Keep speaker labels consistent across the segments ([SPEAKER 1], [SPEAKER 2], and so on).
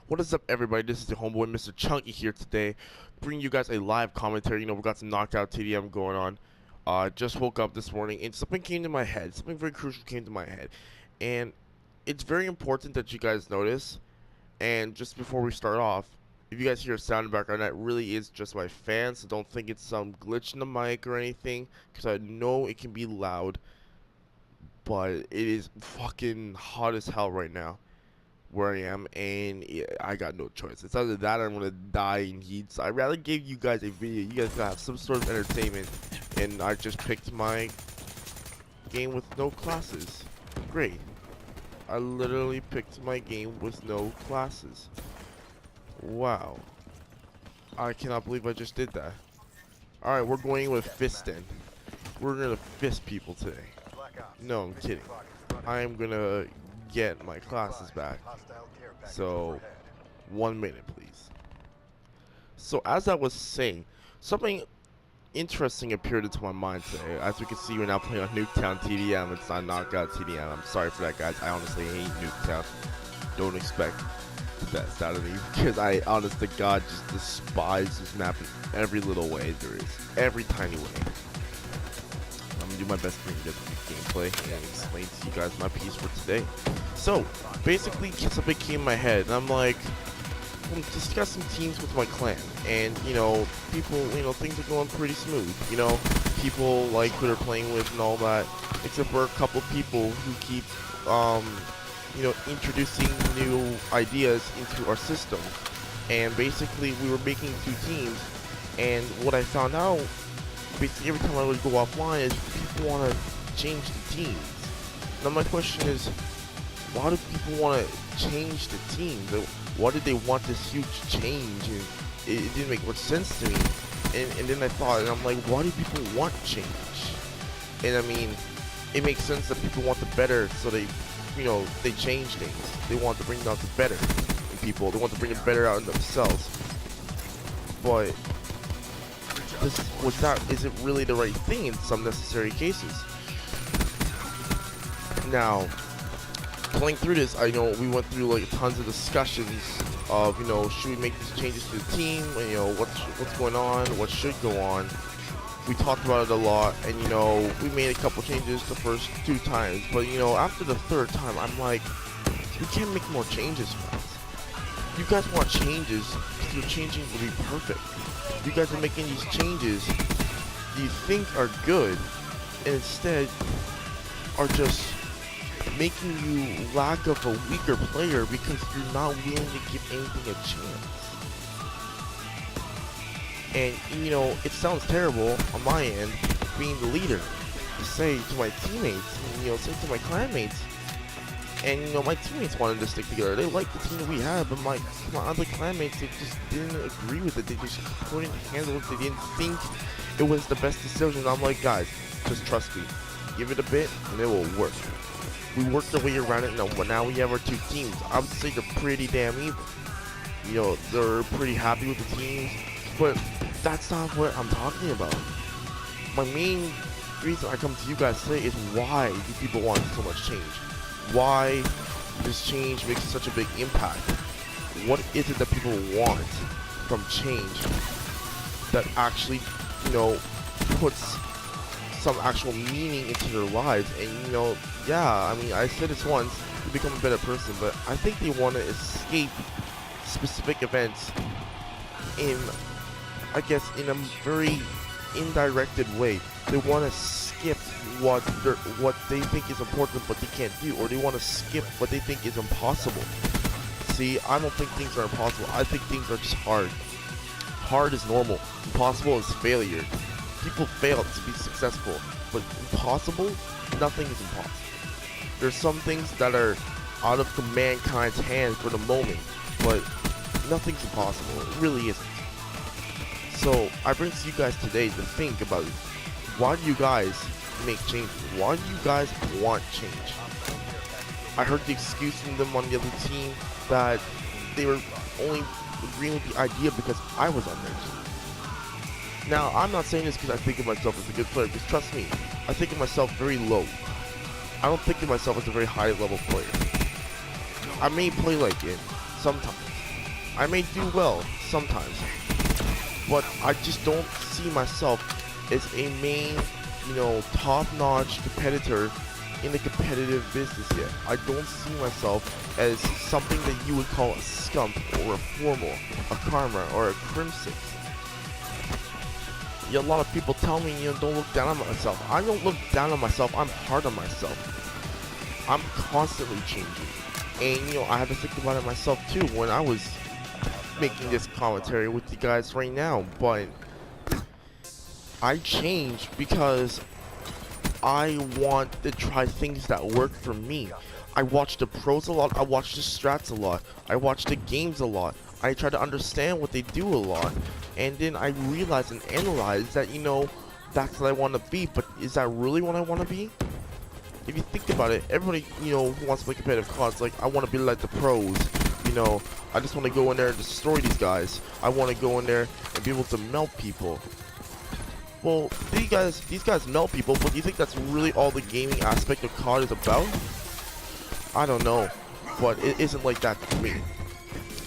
[SPEAKER 1] What is up, everybody? This is the homeboy MisterChunkah here today, bringing you guys a live commentary. We got some knockout TDM going on. Just woke up this morning and something came to my head. Something very crucial came to my head, and it's very important that you guys notice. And just before we start off, if you guys hear a sound in the background, that really is just my fan. So don't think it's some glitch in the mic or anything, because I know it can be loud, but it is fucking hot as hell right now where I am, and yeah, I got no choice. It's either that or I'm gonna die in heat. So I'd rather give you guys a video. You guys gotta have some sort of entertainment, and I just picked my game with no classes. Great. I literally picked my game with no classes. Wow. I cannot believe I just did that. Alright, we're going with fisting. We're gonna fist people today. No, I'm kidding. I am gonna get my classes back. So 1 minute, please. So as I was saying, something interesting appeared into my mind today. As we can see, we're now playing on Nuketown TDM. It's not Knockout TDM. I'm sorry for that, guys. I honestly hate Nuketown. Don't expect the best out of me, because I, honest to God, just despise this map in every little way there is. Every tiny way. I'm gonna do my best to bring you guys gameplay and explain to you guys my piece for today. So, basically, something came in my head, and I'm like, I'm discussing teams with my clan, and, people, things are going pretty smooth, people like who they're playing with and all that, except for a couple people who keep, introducing new ideas into our system. And basically, we were making two teams, and what I found out, basically every time I would go offline, is people want to change the teams. Now my question is, why do people want to change the teams? Why did they want this huge change? And it didn't make much sense to me. And then I thought, and I'm like, why do people want change? And I mean, it makes sense that people want the better, so they change things. They want to bring out the better in people. They want to bring it better out in themselves. But is it really the right thing in some necessary cases? Now, playing through this, I know we went through like tons of discussions of, should we make these changes to the team, and what's going on, what should go on. We talked about it a lot, and we made a couple changes the first 2 times, but after the 3rd time, I'm like, we can't make more changes, guys. You guys want changes because your changing will be perfect. You guys are making these changes you think are good, and instead are just making you lack of a weaker player because you're not willing to give anything a chance. And it sounds terrible on my end, being the leader, to say to my teammates, say to my clanmates, and my teammates wanted to stick together. They liked the team that we had, but my other clanmates, they just didn't agree with it. They just couldn't handle it. They didn't think it was the best decision. I'm like, guys, just trust me. Give it a bit, and it will work. We worked our way around it, and now we have our 2 teams. I would say they're pretty damn even. They're pretty happy with the teams, but that's not what I'm talking about. My main reason I come to you guys today is, why do people want so much change? Why this change makes such a big impact? What is it that people want from change that actually, puts some actual meaning into their lives? And yeah, I mean, I said this once, to become a better person, but I think they want to escape specific events in, I guess, in a very indirected way. They want to skip what they think is important but they can't do, or they want to skip what they think is impossible. See, I don't think things are impossible. I think things are just hard. Hard is normal. Impossible is failure. People fail to be successful, but impossible, nothing is impossible. There's some things that are out of mankind's hands for the moment, but nothing's impossible. It really isn't. So I bring to you guys today to think about, why do you guys make changes? Why do you guys want change? I heard the excuse from them on the other team that they were only agreeing with the idea because I was on their team. Now, I'm not saying this because I think of myself as a good player, because trust me, I think of myself very low. I don't think of myself as a very high level player. I may play like it sometimes, I may do well sometimes, but I just don't see myself as a main, top-notch competitor in the competitive business yet. I don't see myself as something that you would call a scump or a formal, a karma or a crimson. A lot of people tell me, don't look down on myself. I don't look down on myself. I'm hard on myself. I'm constantly changing. And, I have to think about it myself too when I was making this commentary with you guys right now. But I changed because I want to try things that work for me. I watch the pros a lot. I watch the strats a lot. I watch the games a lot. I try to understand what they do a lot. And then I realize and analyze that, that's what I want to be. But is that really what I want to be? If you think about it, everybody, who wants to play competitive cards, like, I want to be like the pros. I just want to go in there and destroy these guys. I want to go in there and be able to melt people. Well, these guys melt people, but do you think that's really all the gaming aspect of COD is about? I don't know, but it isn't like that to me.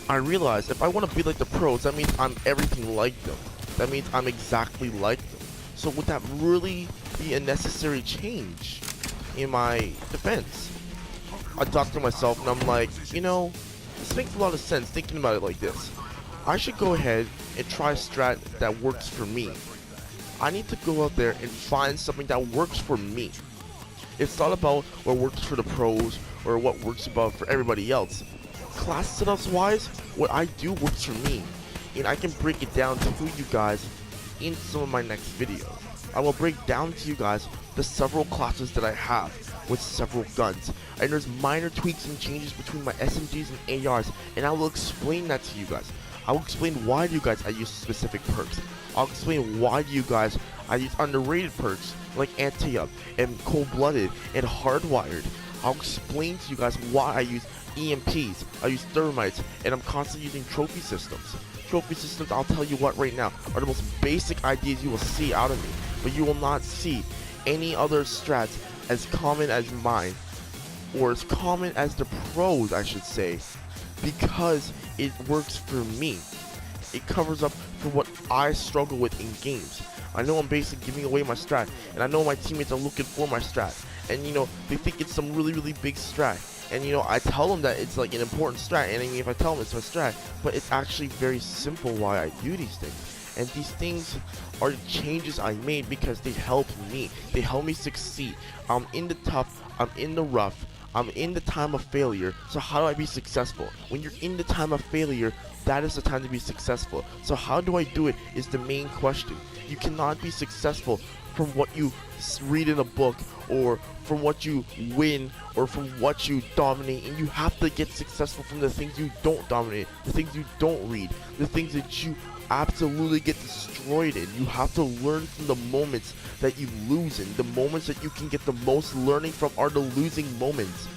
[SPEAKER 1] I realize if I want to be like the pros, that means I'm everything like them. That means I'm exactly like them. So would that really be a necessary change in my defense? I talk to myself and I'm like, this makes a lot of sense thinking about it like this. I should go ahead and try a strat that works for me. I need to go out there and find something that works for me. It's not about what works for the pros or what works about for everybody else. Class setups wise, what I do works for me, and I can break it down to you guys in some of my next videos. I will break down to you guys the several classes that I have with several guns, and there's minor tweaks and changes between my SMGs and ARs, and I will explain that to you guys. I will explain why you guys I use specific perks. I'll explain why you guys I use underrated perks like Anti-Up and Cold-Blooded and Hardwired. I'll explain to you guys why I use EMPs, I use Thermites, and I'm constantly using trophy systems. Trophy systems, I'll tell you what right now, are the most basic ideas you will see out of me, but you will not see any other strats as common as mine, or as common as the pros, I should say, because it works for me. It covers up for what I struggle with in games. I know I'm basically giving away my strat, and I know my teammates are looking for my strat, and they think it's some really big strat, and I tell them that it's like an important strat, and I mean, if I tell them it's my strat, but it's actually very simple why I do these things. And these things are the changes I made because they help me. They help me succeed. I'm in the tough, I'm in the rough, I'm in the time of failure. So how do I be successful? When you're in the time of failure, that is the time to be successful. So how do I do it is the main question. You cannot be successful from what you read in a book, or from what you win, or from what you dominate, and you have to get successful from the things you don't dominate, the things you don't read, the things that you absolutely get destroyed in. You have to learn from the moments that you lose in. The moments that you can get the most learning from are the losing moments.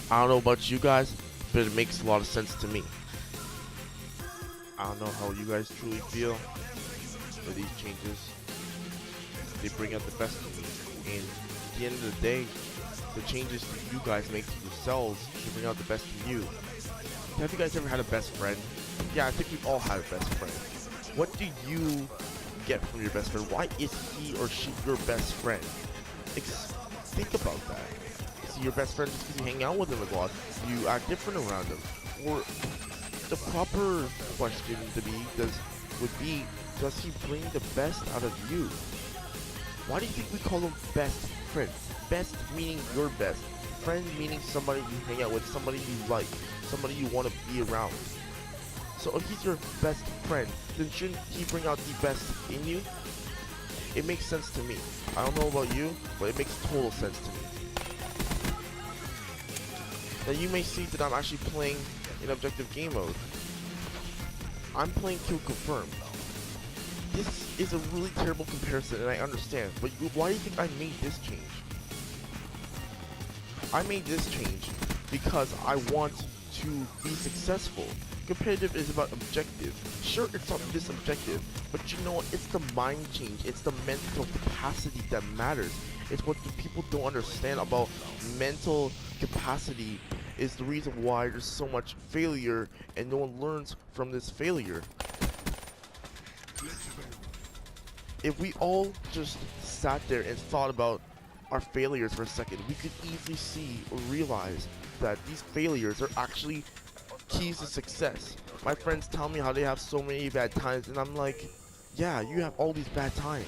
[SPEAKER 1] I don't know about you guys, but it makes a lot of sense to me. I don't know how you guys truly feel with these changes. They bring out the best in me, and at the end of the day, the changes that you guys make to yourselves should bring out the best in you. Have you guys ever had a best friend? Yeah, I think we've all had a best friend. What do you get from your best friend? Why is he or she your best friend? Think about that. Is he your best friend just because you hang out with him a lot? You act different around him? Or the proper question to me would be, does he bring the best out of you? Why do you think we call him best friend? Best meaning your best. Friend meaning somebody you hang out with, somebody you like, somebody you want to be around. So if he's your best friend, then shouldn't he bring out the best in you? It makes sense to me. I don't know about you, but it makes total sense to me. Now you may see that I'm actually playing in objective game mode. I'm playing Kill Confirm. This is a really terrible comparison, and I understand, but why do you think I made this change? I made this change because I want to be successful. Competitive is about objective. Sure, it's not this objective, but you know what? It's the mind change. It's the mental capacity that matters. It's what the people don't understand about mental capacity is the reason why there's so much failure and no one learns from this failure. If we all just sat there and thought about our failures for a second, we could easily see or realize that these failures are actually keys to success. My friends tell me how they have so many bad times, and I'm like, yeah, you have all these bad times.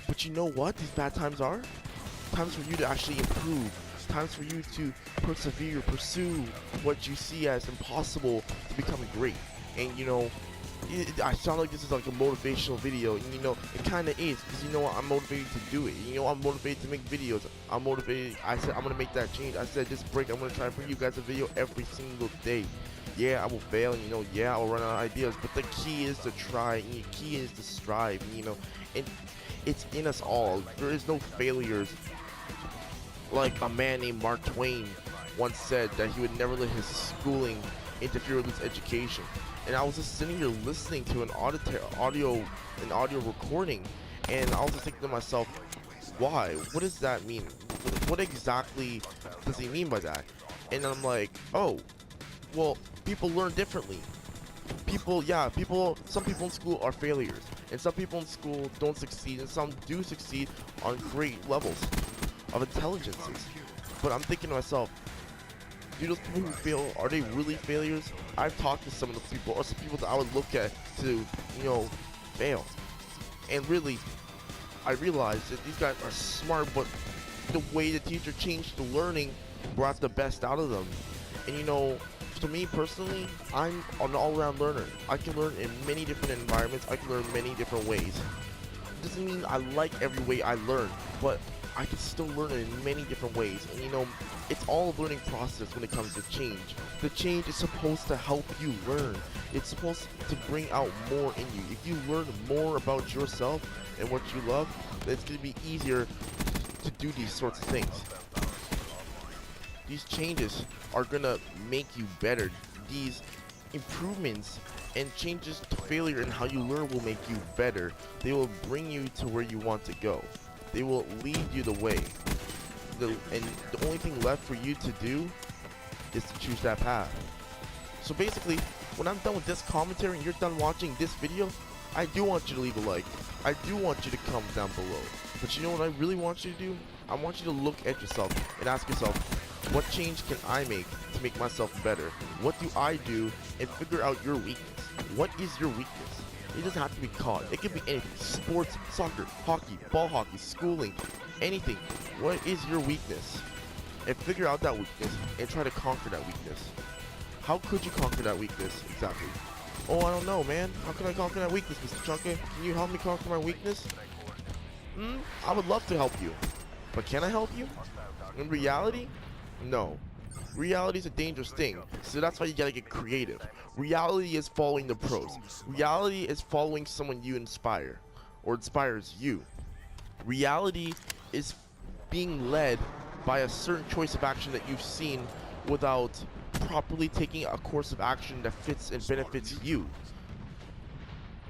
[SPEAKER 1] But you know what these bad times are? Times for you to actually improve. Times for you to persevere, pursue what you see as impossible to become great. And you know, I sound like this is like a motivational video, and you know, it kinda is, because you know what, I'm motivated to do it. You know, I'm motivated to make videos. I'm motivated, I said I'm gonna make that change. I said this break, I'm gonna try to bring you guys a video every single day. Yeah, I will fail, and you know, yeah, I'll run out of ideas, but the key is to try, and the key is to strive, and you know, and it's in us all. There is no failures. Like a man named Mark Twain once said that he would never let his schooling interfere with his education. And I was just sitting here listening to an audio recording, and I was just thinking to myself, why? What does that mean? What exactly does he mean by that? And I'm like, oh, well, people learn differently. Some people in school are failures, and some people in school don't succeed, and some do succeed on great levels of intelligences. But I'm thinking to myself, do those people who fail, are they really failures? I've talked to some of the people, or some people that I would look at to, you know, fail. And really, I realized that these guys are smart, but the way the teacher changed the learning brought the best out of them. And you know, to me personally, I'm an all-around learner. I can learn in many different environments. I can learn many different ways. Doesn't mean I like every way I learn, but I can still learn it in many different ways. And you know, it's all a learning process when it comes to change. The change is supposed to help you learn. It's supposed to bring out more in you. If you learn more about yourself and what you love, then it's going to be easier to do these sorts of things. These changes are going to make you better. These improvements and changes to failure and how you learn will make you better. They will bring you to where you want to go. They will lead you the way. And the only thing left for you to do is to choose that path. So basically, when I'm done with this commentary and you're done watching this video, I do want you to leave a like. I do want you to comment down below. But you know what I really want you to do? I want you to look at yourself and ask yourself, what change can I make to make myself better? What do I do? And figure out your weakness. What is your weakness? It doesn't have to be COD. It could be anything. Sports, soccer, hockey, ball hockey, schooling, anything. What is your weakness? And figure out that weakness and try to conquer that weakness. How could you conquer that weakness exactly? Oh, I don't know, man. How can I conquer that weakness, MisterChunkah? Can you help me conquer my weakness? I would love to help you. But can I help you? In reality? No. Reality is a dangerous thing, so that's why you gotta get creative. Reality is following the pros. Reality is following someone you inspire, or inspires you. Reality is being led by a certain choice of action that you've seen without properly taking a course of action that fits and benefits you.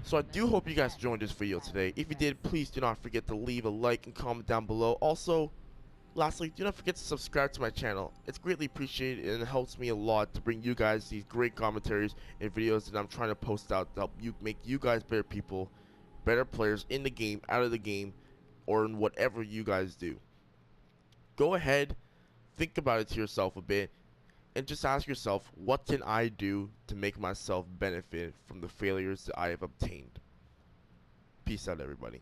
[SPEAKER 1] So I do hope you guys enjoyed this video today. If you did, please do not forget to leave a like and comment down below. Also, lastly, do not forget to subscribe to my channel. It's greatly appreciated and it helps me a lot to bring you guys these great commentaries and videos that I'm trying to post out to help you make you guys better people, better players in the game, out of the game, or in whatever you guys do. Go ahead, think about it to yourself a bit, and just ask yourself, what can I do to make myself benefit from the failures that I have obtained? Peace out, everybody.